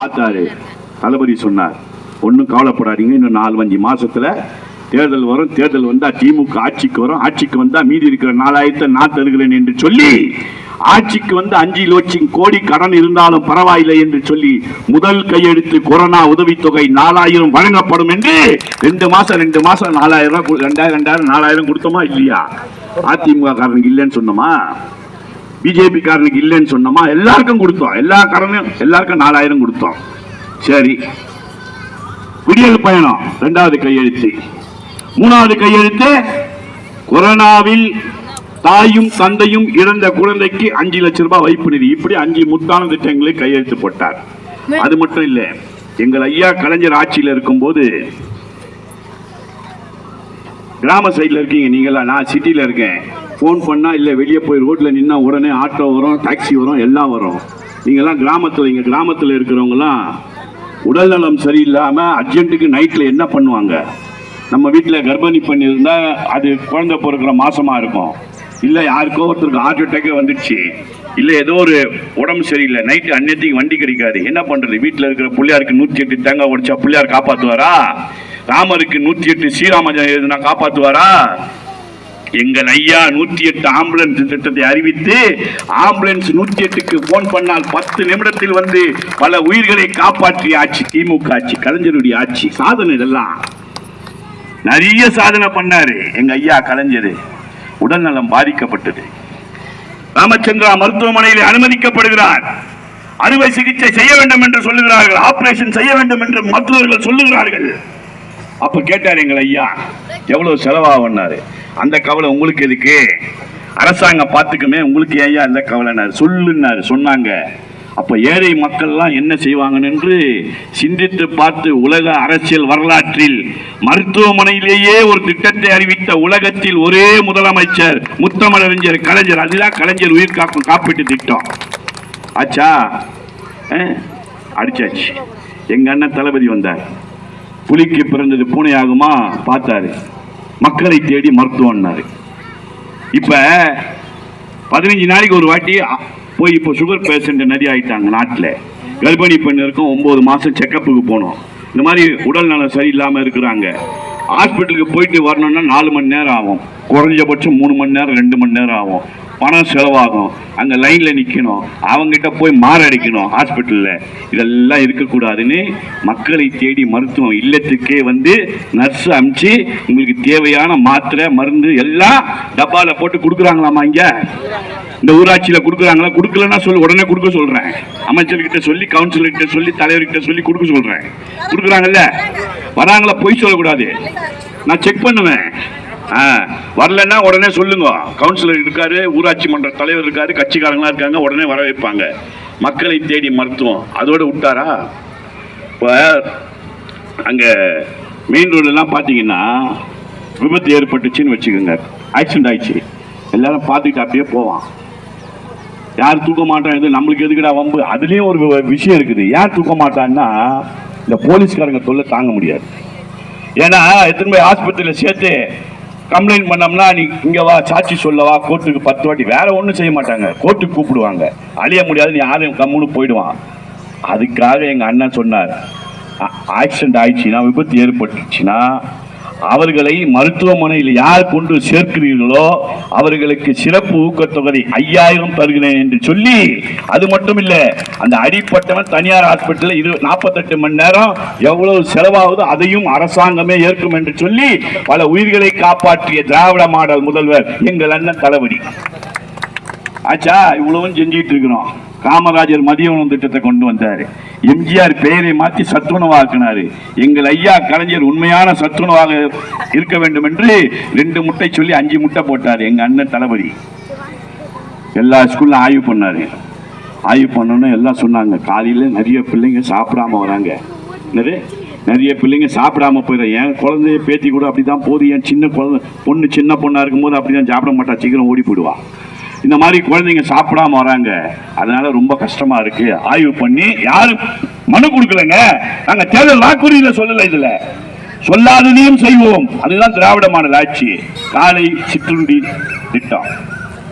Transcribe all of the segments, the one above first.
பார்த்தாரு. தளபதி சொன்னார், ஒன்றும் கவலைப்படாதீங்க, இன்னும் 4-5 மாசத்துல தேர்தல் வரும், தேர்தல் வந்தா திமுக ஆட்சிக்கு வரும், ஆட்சிக்கு வந்தா மீதி இருக்கிற 4000 நான் தருகிறேன் என்று சொல்லி ஆட்சிக்கு வந்து 5 லட்சம் கோடி கடன் இருந்தாலும் பரவாயில்லை என்று சொல்லி முதல் கையெழுத்து கொரோனா உதவித்தொகை 4000 வழங்கப்படும் என்று 2 மாசம் 4000 2000 4000 கொடுத்தோமா இல்லையா? அதிமுக காரனுக்கு இல்லைன்னு சொன்னோமா? பிஜேபி காரனுக்கு இல்லைன்னு சொன்னோமா? எல்லாருக்கும் கொடுத்தோம். எல்லா காரனும் எல்லாருக்கும் 4000 கொடுத்தோம். சரி, விடியல் பயணம் 2வது கையெழுத்து. 3வது கையெழுத்து, கொரோனாவில் தாயும் தந்தையும் இழந்த குழந்தைக்கு 5 லட்சம் ரூபாய் வைப்பு நிதி. இப்படி 5 முத்தான திட்டங்களை கையெழுத்து போட்டார். அது மட்டும் இல்ல, எங்கள் ஐயா கலைஞர் ஆட்சியில் இருக்கும் போது, கிராம சைட்ல இருக்கீங்க நீங்களா, நான் சிட்டியில இருக்கேன், போன் பண்ணா இல்ல வெளியே போய் ரோட்ல நின்னா உடனே ஆட்டோ வரும், டாக்ஸி வரும், எல்லாம் வரும். நீங்கெல்லாம் கிராமத்துல, இங்க கிராமத்துல இருக்கிறவங்கலாம் உடல் நலம் சரியில்லாம அர்ஜென்ட்டுக்கு நைட்ல என்ன பண்ணுவாங்க? நம்ம வீட்டில் கர்ப்பிணி பண்ணியிருந்தா அது குழந்தை பிறக்கிற மாசமா இருக்கும், இல்லை யாருக்கோ ஒருத்தருக்கு ஹார்ட் அட்டாக்கே வந்துடுச்சு, இல்லை ஏதோ ஒரு உடம்பு சரியில்லை, நைட்டு அந்நேரத்துக்கு வண்டி கிடைக்காது, என்ன பண்றது? வீட்டில் இருக்கிற பிள்ளையாருக்கு 108 தேங்காய் உடைச்சா பிள்ளையார் காப்பாற்றுவாரா? ராமருக்கு 108 ஸ்ரீராமஜன் எழுதுனா காப்பாற்றுவாரா? எங்கள் ஐயா 108 ஆம்புலன்ஸ் திட்டத்தை அறிவித்து, ஆம்புலன்ஸ் 108க்கு போன் பண்ணால் 10 நிமிடத்தில் வந்து பல உயிர்களை காப்பாற்றிய ஆட்சி திமுக ஆட்சி, கலைஞருடைய ஆட்சி. சாதனை இதெல்லாம் நிறைய சாதனை பண்ணாரு எங்க ஐயா கலைஞர். உடல்நலம் பாதிக்கப்பட்டது, ராமச்சந்திரா மருத்துவமனையில் அனுமதிக்கப்படுகிறார். அறுவை சிகிச்சை செய்ய வேண்டும் என்று சொல்லுகிறார்கள், ஆபரேஷன் செய்ய வேண்டும் என்று மருத்துவர்கள் சொல்லுகிறார்கள். அப்ப கேட்டார் எங்கள் ஐயா, எவ்வளவு செலவாகும்னாரு. அந்த கவலை உங்களுக்கு எதுக்கு, அரசாங்கம் பார்த்துக்குமே, உங்களுக்கு ஐயா இந்த கவலைனாரு. சொல்லுன்னாரு. சொன்னாங்க. அப்ப ஏழை மக்கள் எல்லாம் என்ன செய்வாங்கன்னு என்று சிந்தித்து பார்த்து, உலக அரசியல் வரலாற்றில் மருத்துவமனையிலேயே ஒரு திட்டத்தை அறிவித்த உலகத்தில் ஒரே முதலமைச்சர் முத்தமிழறிஞர் கலைஞர். அதுதான் கலைஞர் உயிர் காக்கும் காப்பீட்டு திட்டம். ஆச்சா, அடிச்சாச்சு. எங்க அண்ணன் தளபதி வந்தார். புலிக்கு பிறந்தது பூனை ஆகுமா பார்த்தாரு. மக்களை தேடி மருத்துவம்னாரு. இப்ப 15 நாளைக்கு ஒரு வாட்டி போய், இப்போ சுகர் பேஷண்ட் நிறைய ஆயிட்டாங்க நாட்டில். கர்ப்பிணி பெண் இருக்கும், 9 மாசம் செக்கப்புக்கு போகணும். இந்த மாதிரி உடல் நலம் சரியில்லாமல் இருக்கிறாங்க. ஹாஸ்பிட்டலுக்கு போயிட்டு வரணும்னா 4 மணி நேரம் ஆகும், குறைஞ்சபட்சம் 3 மணி நேரம் 2 மணி நேரம் ஆகும். பணம் செலவாகும், அங்கே லைனில் நிற்கணும், அவங்ககிட்ட போய் மாரடிக்கணும் ஹாஸ்பிட்டலில். இதெல்லாம் இருக்கக்கூடாதுன்னு மக்களை தேடி மருத்துவம் இல்லத்துக்கே வந்து நர்ஸ் அனுப்பிச்சு உங்களுக்கு தேவையான மாத்திரை மருந்து எல்லாம் டப்பாவில் போட்டு கொடுக்குறாங்களாமா. இங்கே இந்த ஊராட்சியில் கொடுக்குறாங்களா? கொடுக்கலன்னா சொல்லி உடனே கொடுக்க சொல்கிறேன். அமைச்சர்கிட்ட சொல்லி, கவுன்சிலர்கிட்ட சொல்லி, தலைவர்கிட்ட சொல்லி கொடுக்க சொல்கிறேன். கொடுக்குறாங்கல்ல, வராங்களா? பொய் சொல்லக்கூடாது, நான் செக் பண்ணுவேன். வரலன்னா உடனே சொல்லுங்க. கவுன்சிலர் இருக்காரு, ஊராட்சி மன்ற தலைவர் இருக்காரு, கட்சிக்காரங்களா இருக்காங்க, உடனே வர வைப்பாங்க. மக்களை தேடி மருத்துவம் அதோட விட்டாரா? இப்போ அங்க மெயின் ரோடெல்லாம் பார்த்தீங்கன்னா விபத்து ஏற்பட்டுச்சுன்னு வச்சுக்கோங்க, ஆக்சிடென்ட் ஆயிடுச்சு, எல்லாரும் பார்த்துக்கிட்டு அப்படியே போவான். யார் தூக்க மாட்டான், இது நம்மளுக்கு எதுக்குடா வம்பு? அதுலேயும் ஒரு விஷயம் இருக்குது. யார் தூக்க மாட்டான்னா, இந்த போலீஸ்காரங்க தொல்லை தாங்க முடியாது. ஏன்னா எத்தனை போய் ஆஸ்பத்திரியில் சேர்த்து கம்ப்ளைண்ட் பண்ணோம்னா, நீ இங்கே வா, சாட்சி சொல்லவா, கோர்ட்டுக்கு 10 வாட்டி, வேற ஒன்றும் செய்ய மாட்டாங்க, கோர்ட்டுக்கு கூப்பிடுவாங்க. அழிய முடியாது, நீ யாரும் கம்முன்னு போயிடுவான். அதுக்காக எங்கள் அண்ணன் சொன்னார், ஆக்சிடென்ட் ஆயிடுச்சுன்னா, விபத்து ஏற்பட்டுச்சுன்னா அவர்களை மருத்துவமனையில் யார் கொண்டு சேர்க்கிறீர்களோ அவர்களுக்கு சிறப்பு ஊக்கத்தொகை 5000 தருகிறேன் என்று சொல்லி, அது மட்டும் இல்ல, அந்த அடிப்பட்டவன் தனியார் ஹாஸ்பிட்டல் 48 மணி நேரம் எவ்வளவு செலவாகுதோ அதையும் அரசாங்கமே ஏற்கும் என்று சொல்லி பல உயிர்களை காப்பாற்றிய திராவிட மாடல் முதல்வர் எங்கள் அண்ணன் தளபதி. ஆச்சா, இவ்வளவும் செஞ்சிட்டு இருக்கிறோம். காமராஜர் மதிய உணவு திட்டத்தை கொண்டு வந்தாரு. எம்ஜிஆர் பெயரை மாற்றி சத்துணவாக்கினாரு. எங்கள் ஐயா கலைஞர் உண்மையான சத்துணவாக இருக்க வேண்டும் என்று 2 முட்டை சொல்லி 5 முட்டை போட்டாரு எங்க அண்ணன் தளபதி. எல்லா ஸ்கூல்ல ஆய்வு பண்ணாரு. ஆய்வு பண்ணோன்னு எல்லாம் சொன்னாங்க, காலையில நிறைய பிள்ளைங்க சாப்பிடாம வராங்க, நிறைய பிள்ளைங்க சாப்பிடாம போயிடும். என் குழந்தைய பேத்தி கூட அப்படிதான் போகுது. என் சின்ன குழந்தை பொண்ணு சின்ன பொண்ணா இருக்கும்போது அப்படிதான் சாப்பிட மாட்டா, சீக்கிரம் ஓடி போயிடுவா. இந்த மாதிரி குழந்தைங்க சாப்பிடாம வராங்க, அதனால ரொம்ப கஷ்டமா இருக்கு. ஆய்வு பண்ணி யாரும் மனு கொடுக்கலங்க. நாங்க தேர்தல் வாக்குறுதியில சொல்லல, இதுல சொல்லாததையும் செய்வோம். அதுதான் திராவிட மாடல் ஆட்சி. காலை சிற்றுண்டி திட்டம்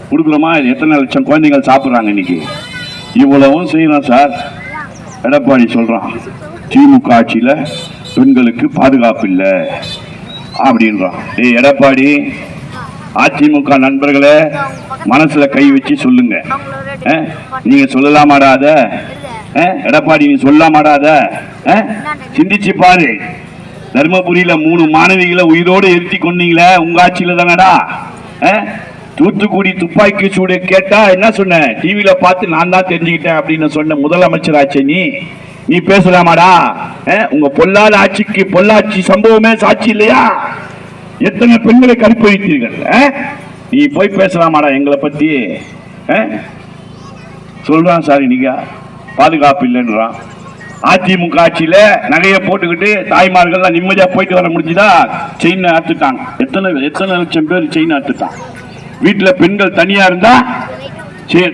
கொடுக்குறோமா? எத்தனை லட்சம் குழந்தைகள் சாப்பிட்றாங்க இன்னைக்கு? இவ்வளவும் செய்யணும் சார். எடப்பாடி சொல்றான், திமுக ஆட்சியில பெண்களுக்கு பாதுகாப்பு இல்லை அப்படின்றான். ஏய் எடப்பாடி, அதிமுக நண்பர்களே மனசுல கை வச்சு சொல்லுங்க, நீங்க சொல்லலாமாடாத? எடப்பாடி நீ சொல்லலாமாடாத? சிந்திச்சு பாரு. தர்மபுரியில 3 மாணவிகளை உயிரோடு எரித்தி கொண்டீங்களே, உங்க ஆட்சியில தானடா. தூத்துக்குடி துப்பாக்கி சூடு கேட்டா என்ன சொன்ன? டிவியில பார்த்து நான் தான் தெரிஞ்சுக்கிட்டேன் அப்படின்னு சொன்ன முதலமைச்சர் ஆச்சு நீ பேசலாமாடா? உங்க பொல்லாத ஆட்சிக்கு பொள்ளாச்சி சம்பவமே சாட்சி இல்லையா? எத்தனை பெண்களை கற்பழித்தீர்கள்? நீ போய் பேசலாமாடா எங்களை பத்தி? சொல்றான் சார், நீங்க பாதுகாப்பு இல்லைன்றான். அதிமுக ஆட்சியில நகையை போட்டுக்கிட்டு தாய்மார்கள் நிம்மதியா போயிட்டு வர முடிஞ்சுதா? செயின் அறுத்துட்டாங்க. எத்தனை லட்சம் பேர் செயின் அறுத்துட்டான். வீட்டுல பெண்கள் தனியா இருந்தா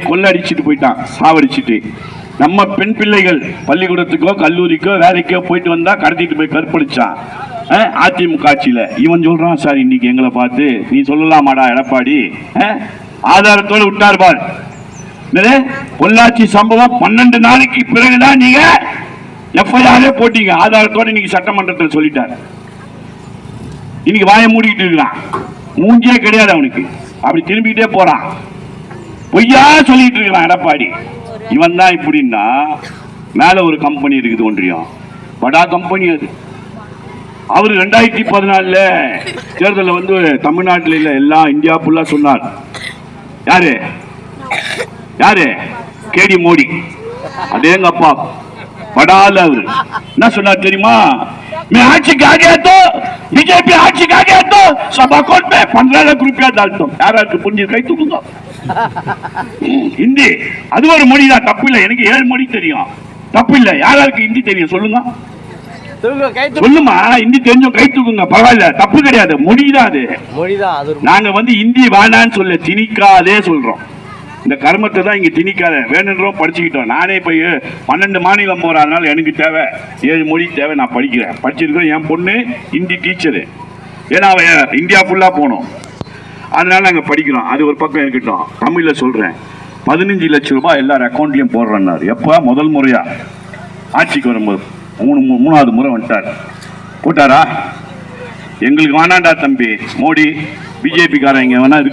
கொள்ளடிச்சிட்டு போயிட்டான், சாவடிச்சிட்டு. நம்ம பெண் பிள்ளைகள் பள்ளிக்கூடத்துக்கோ கல்லூரிக்கோ வேலைக்கோ போயிட்டு வந்தா கடத்திட்டு போய் கற்பழிச்சான் அதிமுக ஆட்சியில. இவன் சொல்றான் சார் இன்னைக்கு எங்களை பார்த்து, நீ சொல்லலாமாடா எடப்பாடி? ஆதாரத்தோடு விட்டார் பார். பொள்ளாச்சி சம்பவம் 12 நாளைக்கு பிறகுதான் நீங்க எஃப்ஐஆர் போட்டீங்க. ஆதாரத்தோட இன்னைக்கு சட்டமன்றத்தில் சொல்லிட்டார். இன்னைக்கு வாயை மூடிக்கிட்டு இருக்கான், மூஞ்சியே கிடையாது அவனுக்கு. அப்படி திரும்பிக்கிட்டே போறான், பொய்யா சொல்லிட்டு இருக்கிறான் எடப்பாடி. இவன் தான் இப்படின்னா, மேல ஒரு கம்பெனி இருக்குது ஒன்றியம், படா கம்பெனி அது. அவரு 2014 தேர்தலில் வந்து தமிழ்நாட்டில் இல்ல எல்லாம் இந்தியா ஃபுல்லா சொன்னார். யாரு? கேடி மோடி. அதேங்கப்பா படால அவரு என்ன சொன்னார் தெரியுமா? मैं आची के आ गया तो बीजेपी आची के आ गया तो सब अकाउंट में 15 लाख रुपया डालता हूं. யாராருக்கு புரிஞ்சு கை தூக்குங்க. ஹிந்தி அது ஒரு மொழி தான், தப்பு இல்லை. எனக்கு 7 மொழி தெரியும், தப்பு இல்லை. யாராருக்கு ஹிந்தி தெரியும் சொல்லுங்க, சொல்லுமா. ஹிந்தி தெரிஞ்சோம் கை தூக்குங்க, பரவாயில்ல, தப்பு கிடையாது. மொழிதான் அது. நாங்க வந்து ஹிந்தி வேணான்னு சொல்ல, திணிக்காதே சொல்றோம். இந்த கர்மத்தை தான் இங்க திணிக்காத, வேணுன்றோம் படிச்சுக்கிட்டோம். நானே இப்போ 12 மாநிலம் போறதுனால எனக்கு தேவை 7 மொழி தேவை. நான் படிச்சிருக்கேன். என் பொண்ணு ஹிந்தி டீச்சரு, ஏன்னா அவன் இந்தியா ஃபுல்லா போகணும், அதனால நாங்கள் படிக்கிறோம். அது ஒரு பக்கம் இருக்கட்டும். தமிழ்ல சொல்றேன், 15 லட்சம் ரூபாய் எல்லார் அக்கௌண்ட்லயும் போடுறேன்னாரு. எப்ப? முதல் முறையா ஆட்சிக்கு வரும்போது. 3வது முறை வந்துட்டார். போட்டாரா? எங்களுக்கு வேணாண்டா தம்பி மோடி, பிஜேபி காரங்க வேணா